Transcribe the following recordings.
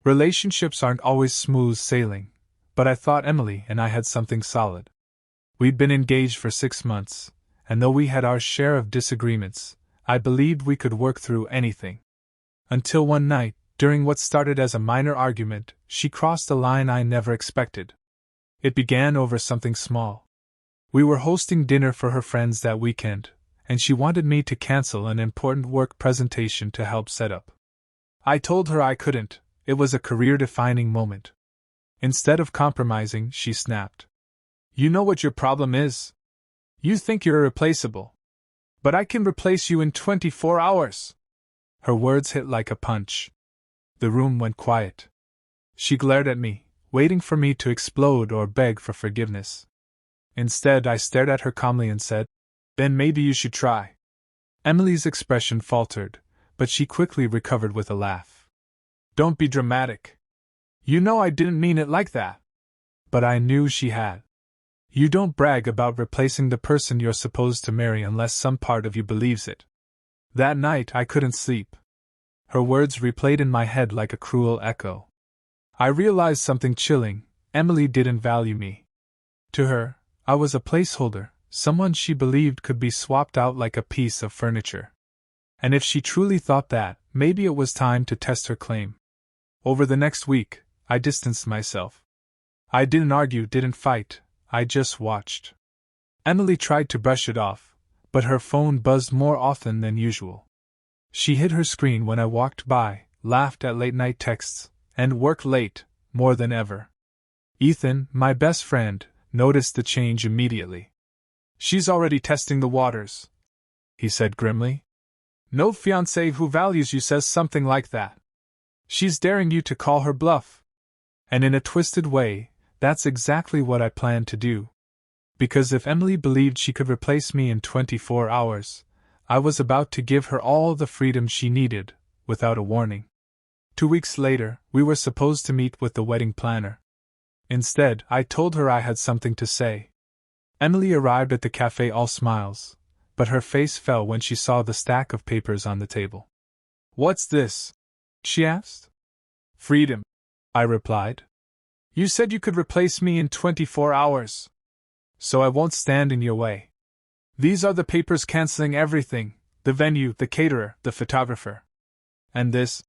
Relationships aren't always smooth sailing, but I thought Emily and I had something solid. We'd been engaged for 6 months, and though we had our share of disagreements, I believed we could work through anything. Until one night, during what started as a minor argument, she crossed a line I never expected. It began over something small. We were hosting dinner for her friends that weekend, and she wanted me to cancel an important work presentation to help set up. I told her I couldn't, it was a career-defining moment. Instead of compromising, she snapped. "You know what your problem is? You think you're irreplaceable. But I can replace you in 24 hours!" Her words hit like a punch. The room went quiet. She glared at me, waiting for me to explode or beg for forgiveness. Instead, I stared at her calmly and said, "Then maybe you should try." Emily's expression faltered, but she quickly recovered with a laugh. "Don't be dramatic. You know I didn't mean it like that." But I knew she had. You don't brag about replacing the person you're supposed to marry unless some part of you believes it. That night I couldn't sleep. Her words replayed in my head like a cruel echo. I realized something chilling: Emily didn't value me. To her, I was a placeholder, someone she believed could be swapped out like a piece of furniture. And if she truly thought that, maybe it was time to test her claim. Over the next week, I distanced myself. I didn't argue, didn't fight, I just watched. Emily tried to brush it off, but her phone buzzed more often than usual. She hid her screen when I walked by, laughed at late-night texts, and worked late, more than ever. Ethan, my best friend, noticed the change immediately. "She's already testing the waters," he said grimly. "No fiancé who values you says something like that. She's daring you to call her bluff." And in a twisted way, that's exactly what I planned to do. Because if Emily believed she could replace me in 24 hours, I was about to give her all the freedom she needed, without a warning. 2 weeks later, we were supposed to meet with the wedding planner. Instead, I told her I had something to say. Emily arrived at the cafe all smiles, but her face fell when she saw the stack of papers on the table. "What's this?" she asked. "Freedom," I replied. "You said you could replace me in 24 hours. So I won't stand in your way. These are the papers canceling everything: the venue, the caterer, the photographer. And this,"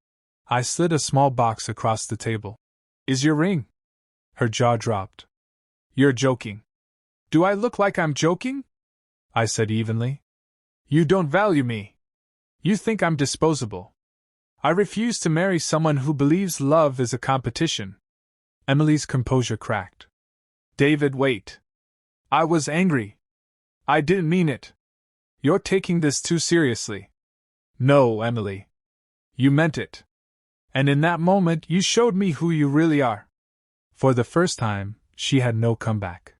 I slid a small box across the table, "is your ring." Her jaw dropped. "You're joking." "Do I look like I'm joking?" I said evenly. "You don't value me. You think I'm disposable. I refuse to marry someone who believes love is a competition." Emily's composure cracked. "David, wait. I was angry. I didn't mean it. You're taking this too seriously." "No, Emily. You meant it. And in that moment you showed me who you really are." For the first time, she had no comeback.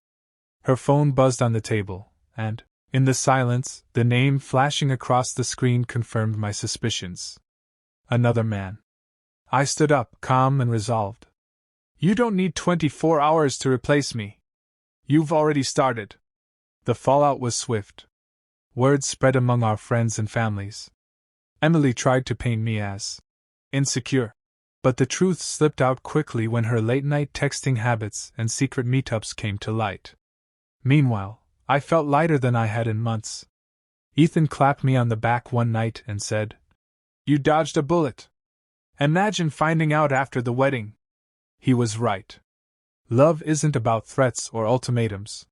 Her phone buzzed on the table, and, in the silence, the name flashing across the screen confirmed my suspicions. Another man. I stood up, calm and resolved. "You don't need 24 hours to replace me. You've already started." The fallout was swift. Word spread among our friends and families. Emily tried to paint me as insecure, but the truth slipped out quickly when her late-night texting habits and secret meetups came to light. Meanwhile, I felt lighter than I had in months. Ethan clapped me on the back one night and said, "You dodged a bullet. Imagine finding out after the wedding." He was right. Love isn't about threats or ultimatums.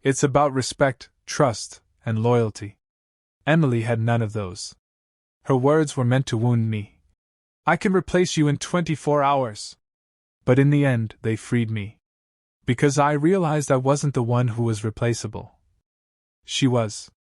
It's about respect, trust, and loyalty. Emily had none of those. Her words were meant to wound me. "I can replace you in 24 hours. But in the end, they freed me. Because I realized I wasn't the one who was replaceable. She was.